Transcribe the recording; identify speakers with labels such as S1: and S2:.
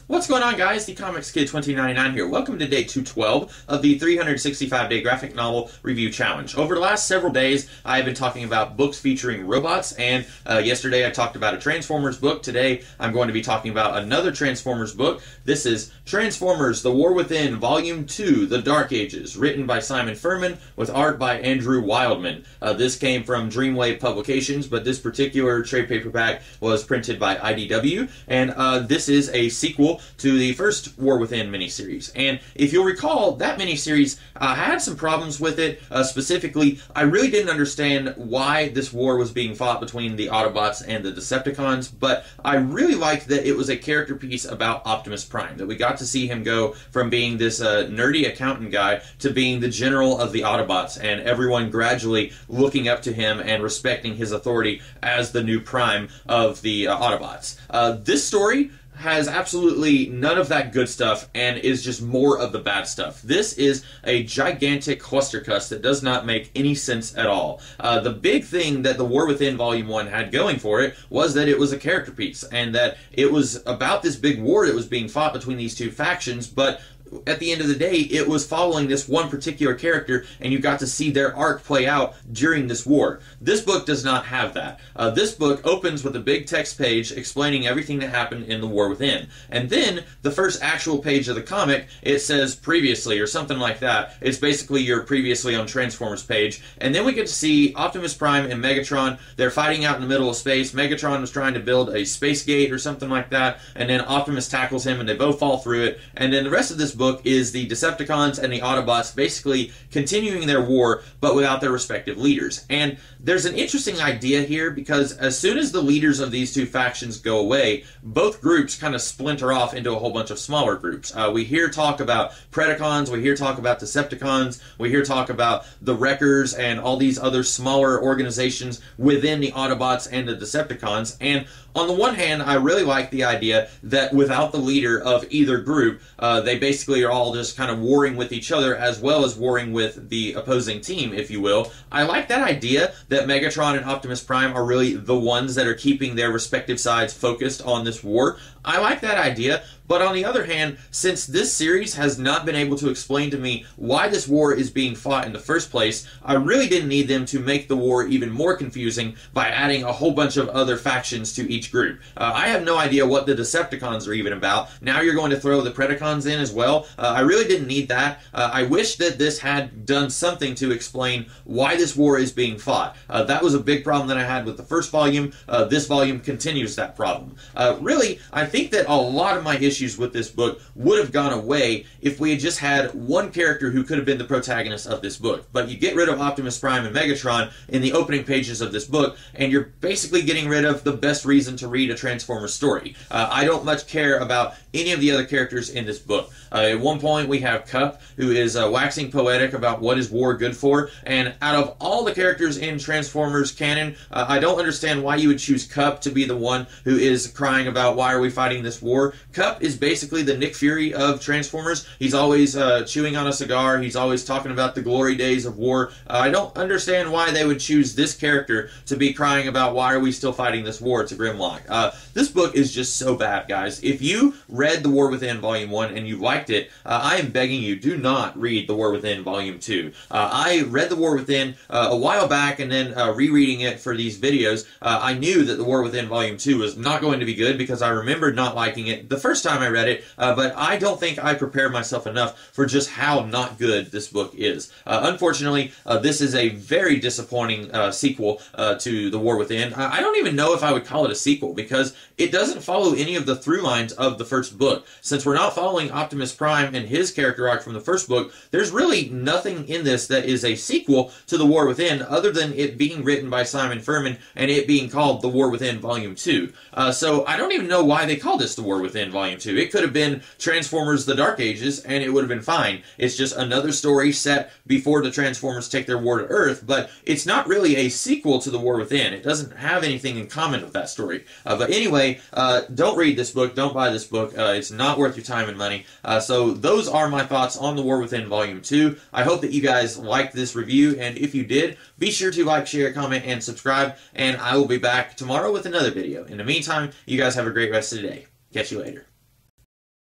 S1: What's going on, guys? The Comics Kid 2099 here. Welcome to day 212 of the 365-day graphic novel review challenge. Over the last several days, I have been talking about books featuring robots, and yesterday I talked about a Transformers book. Today, I'm going to be talking about another Transformers book. This is Transformers: The War Within, Volume 2, The Dark Ages, written by Simon Furman, with art by Andrew Wildman. This came from Dreamwave Publications, but this particular trade paperback was printed by IDW, and this is a sequel to the first War Within miniseries. And if you'll recall, that miniseries had some problems with it. Specifically, I really didn't understand why this war was being fought between the Autobots and the Decepticons, but I really liked that it was a character piece about Optimus Prime, that we got to see him go from being this nerdy accountant guy to being the general of the Autobots, and everyone gradually looking up to him and respecting his authority as the new Prime of the Autobots. This story has absolutely none of that good stuff and is just more of the bad stuff. This is a gigantic clustercuss that does not make any sense at all. The big thing that The War Within Volume 1 had going for it was that it was a character piece, and that it was about this big war that was being fought between these two factions, but at the end of the day, it was following this one particular character, and you got to see their arc play out during this war. This book does not have that. This book opens with a big text page explaining everything that happened in The War Within. And then, the first actual page of the comic, it says previously, or something like that. It's basically your previously on Transformers page. And then we get to see Optimus Prime and Megatron. They're fighting out in the middle of space. Megatron was trying to build a space gate or something like that, and then Optimus tackles him, and they both fall through it. And then the rest of this book is the Decepticons and the Autobots basically continuing their war, but without their respective leaders. And there's an interesting idea here, because as soon as the leaders of these two factions go away, both groups kind of splinter off into a whole bunch of smaller groups. We hear talk about Predacons, we hear talk about Decepticons, we hear talk about the Wreckers, and all these other smaller organizations within the Autobots and the Decepticons. And on the one hand, I really like the idea that without the leader of either group, they basically are all just kind of warring with each other, as well as warring with the opposing team, if you will. I like that idea that Megatron and Optimus Prime are really the ones that are keeping their respective sides focused on this war. I like that idea, but on the other hand, since this series has not been able to explain to me why this war is being fought in the first place, I really didn't need them to make the war even more confusing by adding a whole bunch of other factions to each group. I have no idea what the Decepticons are even about. Now you're going to throw the Predacons in as well. I really didn't need that. I wish that this had done something to explain why this war is being fought. That was a big problem that I had with the first volume. This volume continues that problem. Really, I think that a lot of my issues with this book would have gone away if we had just had one character who could have been the protagonist of this book. But you get rid of Optimus Prime and Megatron in the opening pages of this book, and you're basically getting rid of the best reason to read a Transformers story. I don't much care about any of the other characters in this book. At one point, we have Kup, who is waxing poetic about what is war good for, and out of all the characters in Transformers canon, I don't understand why you would choose Kup to be the one who is crying about why are we fighting this war. Kup is basically the Nick Fury of Transformers. He's always chewing on a cigar. He's always talking about the glory days of war. I don't understand why they would choose this character to be crying about why are we still fighting this war to Grimlock. This book is just so bad, guys. If you read The War Within Volume 1 and you liked it, I am begging you, do not read The War Within Volume 2. I read The War Within a while back, and then rereading it for these videos, I knew that The War Within Volume 2 was not going to be good, because I remembered not liking it the first time I read it, but I don't think I prepared myself enough for just how not good this book is. Unfortunately, this is a very disappointing sequel to The War Within. I don't even know if I would call it a sequel, because it doesn't follow any of the through lines of the first book. Since we're not following Optimus Prime and his character arc from the first book, there's really nothing in this that is a sequel to The War Within, other than it being written by Simon Furman and it being called The War Within Volume 2. So I don't even know why they called this The War Within Volume 2. It could have been Transformers: The Dark Ages, and it would have been fine. It's just another story set before the Transformers take their war to Earth, but it's not really a sequel to The War Within. It doesn't have anything in common with that story. But anyway, don't read this book. Don't buy this book. It's not worth your time and money. So those are my thoughts on The War Within Volume 2. I hope that you guys liked this review, and if you did, be sure to like, share, comment, and subscribe, and I will be back tomorrow with another video. In the meantime, you guys have a great rest of the day. Catch you later.